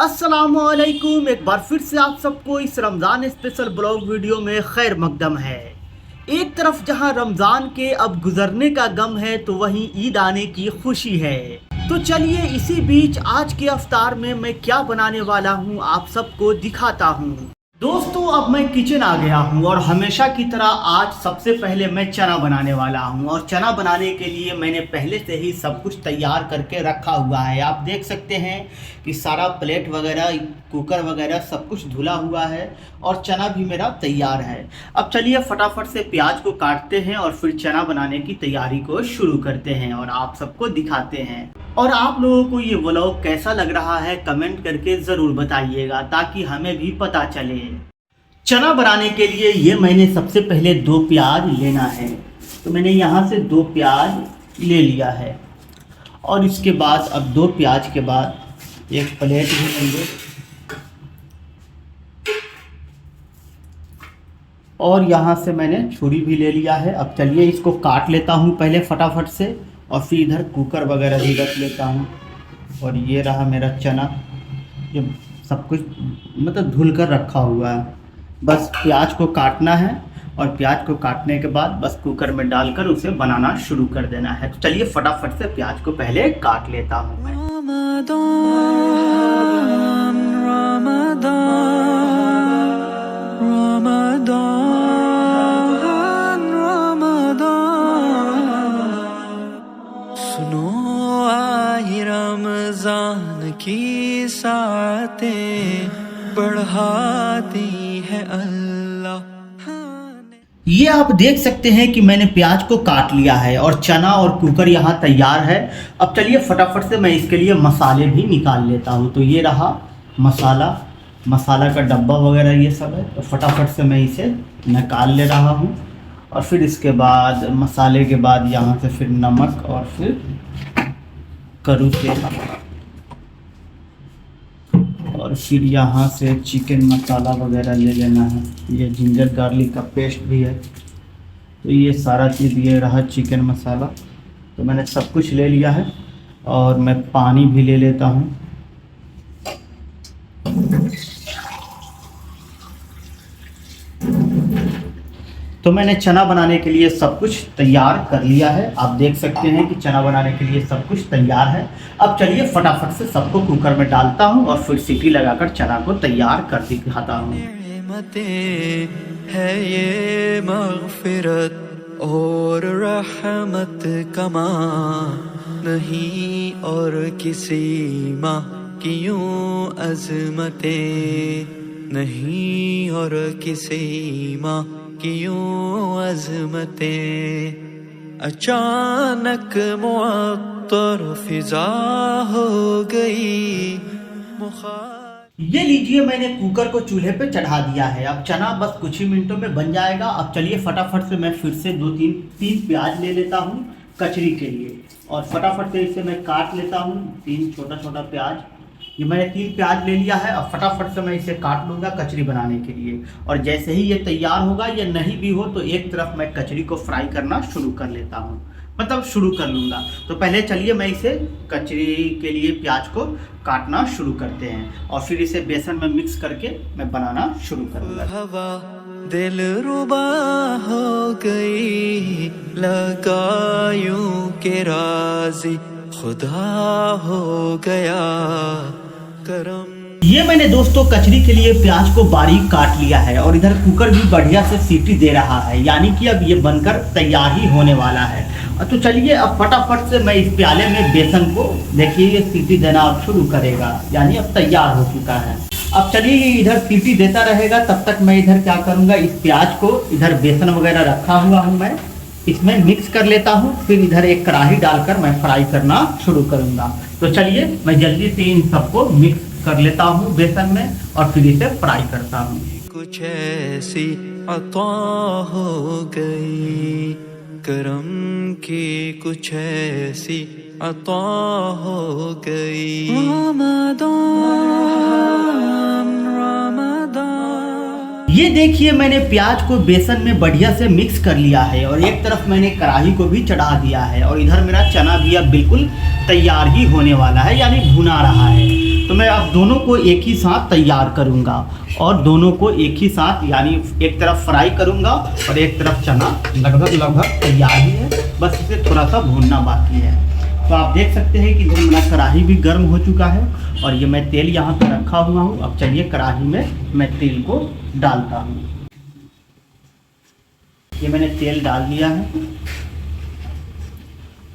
अस्सलामुअलैकुम। एक बार फिर से आप सबको इस रमज़ान स्पेशल ब्लॉग वीडियो में खैर मकदम है। एक तरफ जहां रमज़ान के अब गुजरने का गम है तो वहीं ईद आने की खुशी है। तो चलिए इसी बीच आज के अफ्तार में मैं क्या बनाने वाला हूं आप सबको दिखाता हूं। दोस्तों अब मैं किचन आ गया हूं और हमेशा की तरह आज सबसे पहले मैं चना बनाने वाला हूं। और चना बनाने के लिए मैंने पहले से ही सब कुछ तैयार करके रखा हुआ है। आप देख सकते हैं कि सारा प्लेट वगैरह कुकर वगैरह सब कुछ धुला हुआ है और चना भी मेरा तैयार है। अब चलिए फटाफट से प्याज को काटते हैं और फिर चना बनाने की तैयारी को शुरू करते हैं और आप सबको दिखाते हैं। और आप लोगों को ये व्लॉग कैसा लग रहा है कमेंट करके ज़रूर बताइएगा ताकि हमें भी पता चले। चना बनाने के लिए ये मैंने सबसे पहले 2 प्याज लेना है, तो मैंने यहाँ से 2 प्याज ले लिया है। और इसके बाद अब 2 प्याज के बाद एक प्लेट भी लेंगे और यहाँ से मैंने छुरी भी ले लिया है। अब चलिए इसको काट लेता हूँ पहले फटाफट से और फिर इधर कुकर वगैरह भी रख लेता हूँ। और ये रहा मेरा चना, ये सब कुछ मतलब धुल कर रखा हुआ है। बस प्याज को काटना है और प्याज को काटने के बाद बस कुकर में डालकर उसे बनाना शुरू कर देना है। तो चलिए फटाफट से प्याज को पहले काट लेता हूँ मैं। रमज़ान की सातें बढ़ाती है अल्लाह। ये आप देख सकते हैं कि मैंने प्याज को काट लिया है और चना और कुकर यहाँ तैयार है। अब चलिए फटाफट से मैं इसके लिए मसाले भी निकाल लेता हूँ। तो ये रहा मसाला का डब्बा वगैरह ये सब है, तो फटाफट से मैं इसे निकाल ले रहा हूँ। और फिर इसके बाद मसाले के बाद यहाँ से फिर नमक और फिर करू तेल और फिर यहाँ से चिकन मसाला वगैरह ले लेना है। ये जिंजर गार्लिक का पेस्ट भी है। तो ये सारा चीज़, ये रहा चिकन मसाला, तो मैंने सब कुछ ले लिया है। और मैं पानी भी ले लेता हूँ। तो मैंने चना बनाने के लिए सब कुछ तैयार कर लिया है। आप देख सकते हैं कि चना बनाने के लिए सब कुछ तैयार है। अब चलिए फटाफट से सबको कुकर में डालता हूं और फिर सीटी लगाकर चना को तैयार कर दिखाता हूं। है ये मग़फ़िरत और रहमत कमा नहीं और किसी माँ की यूं अज़मतें नहीं और किसी माँ की यूं अज़मतें। अचानक मुअत्तर फिजा हो गई। ये लीजिए मैंने कुकर को चूल्हे पे चढ़ा दिया है। अब चना बस कुछ ही मिनटों में बन जाएगा। अब चलिए फटाफट से मैं फिर से 2-3 प्याज ले लेता हूँ कचरी के लिए और फटाफट से इसे मैं काट लेता हूँ। 3 छोटा प्याज, ये मैंने 3 प्याज ले लिया है। अब फटाफट से मैं इसे काट लूँगा कचरी बनाने के लिए। और जैसे ही ये तैयार होगा या नहीं भी हो तो एक तरफ मैं कचरी को फ्राई करना शुरू कर लेता हूँ, मतलब शुरू कर लूँगा। तो पहले चलिए मैं इसे कचरी के लिए प्याज को काटना शुरू करते हैं और फिर इसे बेसन में मिक्स करके मैं बनाना शुरू करूँगा। हवा दिल रुबा हो गई, लगा यूं के राज़ी खुदा हो गया करम। ये मैंने दोस्तों कचरी के लिए प्याज को बारीक काट लिया है और इधर कुकर भी बढ़िया से सीटी दे रहा है, यानी कि अब ये बनकर तैयार ही होने वाला है। तो चलिए अब फटाफट से मैं इस प्याले में बेसन को, देखिए ये सीटी देना अब शुरू करेगा, यानी अब तैयार हो चुका है। अब चलिए ये इधर सीटी देता रहेगा, तब तक मैं इधर क्या करूँगा, इस प्याज को इधर बेसन वगैरह रखा हुआ हूँ मैं, इसमें मिक्स कर लेता हूँ। फिर इधर एक कढ़ाई डालकर मैं फ्राई करना शुरू करूँगा। तो चलिए मैं जल्दी से इन सबको मिक्स कर लेता हूँ बेसन में और फिर इसे फ्राई करता हूँ। कुछ ऐसी अता हो गई करम की, कुछ ऐसी अता हो गई। ये देखिए मैंने प्याज को बेसन में बढ़िया से मिक्स कर लिया है और एक तरफ मैंने कढ़ाई को भी चढ़ा दिया है और इधर मेरा चना भी अब बिल्कुल तैयार ही होने वाला है, यानी भुना रहा है। तो मैं अब दोनों को एक ही साथ तैयार करूंगा और दोनों को एक ही साथ, यानी एक तरफ फ्राई करूंगा और एक तरफ चना लगभग तैयार ही है, बस इसे थोड़ा सा भूनना बाकी है। तो आप देख सकते हैं कि इधर मेरा कढ़ाई भी गर्म हो चुका है और ये मैं तेल यहाँ पर रखा हुआ हूँ। अब चलिए कढ़ाई में मैं तेल को डालता हूँ। ये मैंने तेल डाल दिया है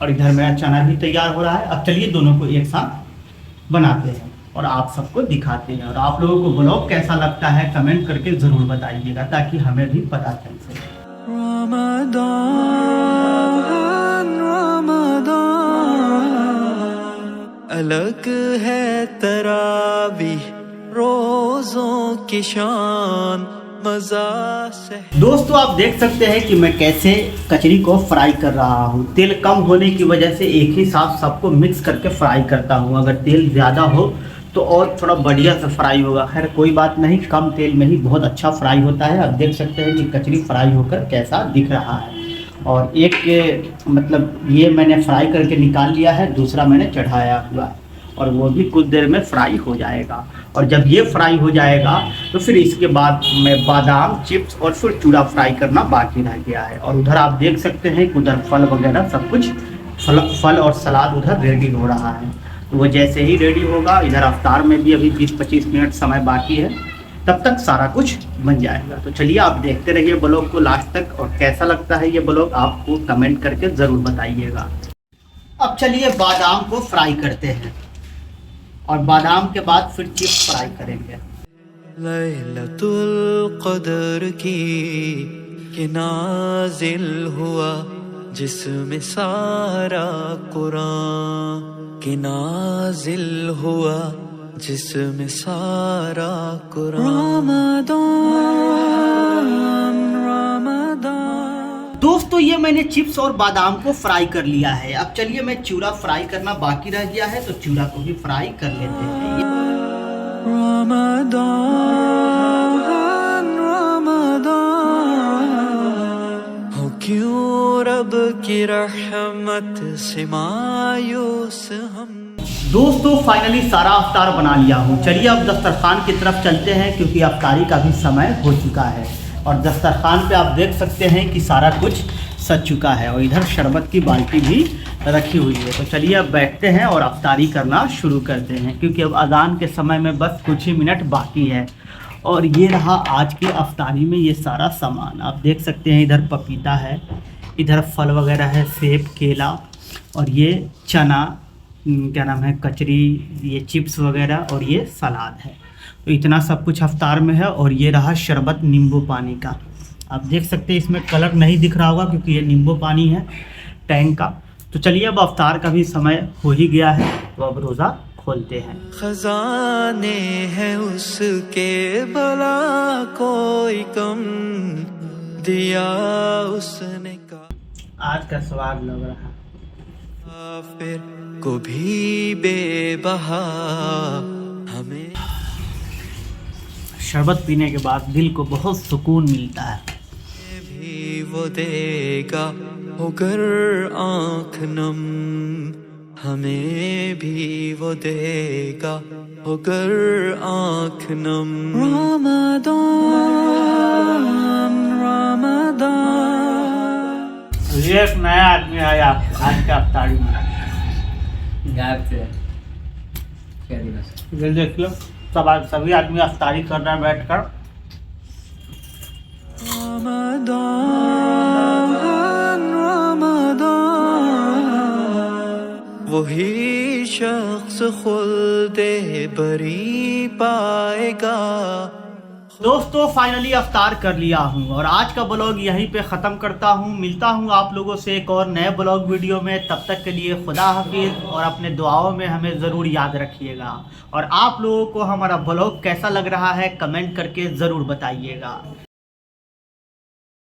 और इधर मेरा चना भी तैयार हो रहा है। अब चलिए दोनों को एक साथ बनाते हैं और आप सबको दिखाते हैं। और आप लोगों को ब्लॉग कैसा लगता है कमेंट करके ज़रूर बताइएगा, ताकि हमें भी पता चल सके। अलग है तरावी रोजों की शान, मजा से। दोस्तों आप देख सकते हैं कि मैं कैसे कचरी को फ्राई कर रहा हूँ। तेल कम होने की वजह से एक ही साथ सबको मिक्स करके फ्राई करता हूँ। अगर तेल ज़्यादा हो तो और थोड़ा बढ़िया से फ्राई होगा। खैर कोई बात नहीं, कम तेल में ही बहुत अच्छा फ्राई होता है। आप देख सकते हैं कि कचरी फ्राई होकर कैसा दिख रहा है। और एक मतलब ये मैंने फ्राई करके निकाल लिया है, दूसरा मैंने चढ़ाया हुआ है और वो भी कुछ देर में फ्राई हो जाएगा। और जब ये फ्राई हो जाएगा तो फिर इसके बाद मैं बादाम चिप्स और फिर चूड़ा फ्राई करना बाकी रह गया है। और उधर आप देख सकते हैं कि उधर फल वगैरह सब कुछ फल और सलाद उधर रेडी हो रहा है। तो वो जैसे ही रेडी होगा, इधर अफ्तार में भी अभी 20-25 मिनट समय बाकी है, तब तक सारा कुछ बन जाएगा। तो चलिए आप देखते रहिए ब्लॉग को लास्ट तक, और कैसा लगता है ये ब्लॉग आपको कमेंट करके ज़रूर बताइएगा। अब चलिए बादाम को फ्राई करते हैं और बादाम के बाद फिर चिप्स फ्राई करेंगे। लैलतुल क़द्र की नाज़िल हुआ जिसमें सारा कुरान, कि नाज़िल हुआ जिसमें सारा कुरान। दोस्तों ये मैंने चिप्स और बादाम को फ्राई कर लिया है। अब चलिए मैं चूड़ा फ्राई करना बाकी रह गया है, तो चूड़ा को भी फ्राई कर लेते हैं। हो क्यों रब की रहमत से मायूस हम। दोस्तों फाइनली सारा अफ्तार बना लिया हूँ। चलिए अब दस्तरखान की तरफ चलते हैं, क्योंकि अफ्तारी का भी समय हो चुका है। और दस्तरखान पे आप देख सकते हैं कि सारा कुछ सज चुका है और इधर शरबत की बाल्टी भी रखी हुई है। तो चलिए अब बैठते हैं और अफ्तारी करना शुरू करते हैं, क्योंकि अब अज़ान के समय में बस कुछ ही मिनट बाकी है। और ये रहा आज के अफ्तारी में ये सारा सामान। आप देख सकते हैं इधर पपीता है, इधर फल वगैरह है, सेब, केला, और ये चना, क्या नाम है, कचरी, ये चिप्स वगैरह, और ये सलाद है। तो इतना सब कुछ अफ्तार में है। और ये रहा शरबत नींबू पानी का। आप देख सकते हैं इसमें कलर नहीं दिख रहा होगा क्योंकि ये नींबू पानी है टैंक का। तो चलिए अब अफ्तार का भी समय हो ही गया है, तो अब रोज़ा खोलते हैं। खजाने हैं उसके भला कोई कम दिया उसने का। आज का स्वाद लग रहा फिर को भी बेबहा हमें। शरबत पीने के बाद दिल को बहुत सुकून मिलता है। भी वो देगा होकर आँख नम, हमें भी वो देगा होकर आँख नम। रमदान रमदान। ये एक नया आदमी आया आज का अफ्तारी में। इधर देख लो, सभी आदमी अफ्तारी कर रहे हैं बैठकर। वही शख्स खुल्दे बरी पाएगा। दोस्तों फाइनली अफ्तार कर लिया हूँ और आज का ब्लॉग यहीं पे ख़त्म करता हूँ। मिलता हूँ आप लोगों से एक और नए ब्लॉग वीडियो में। तब तक के लिए खुदा हाफिज़, और अपने दुआओं में हमें ज़रूर याद रखिएगा। और आप लोगों को हमारा ब्लॉग कैसा लग रहा है कमेंट करके ज़रूर बताइएगा।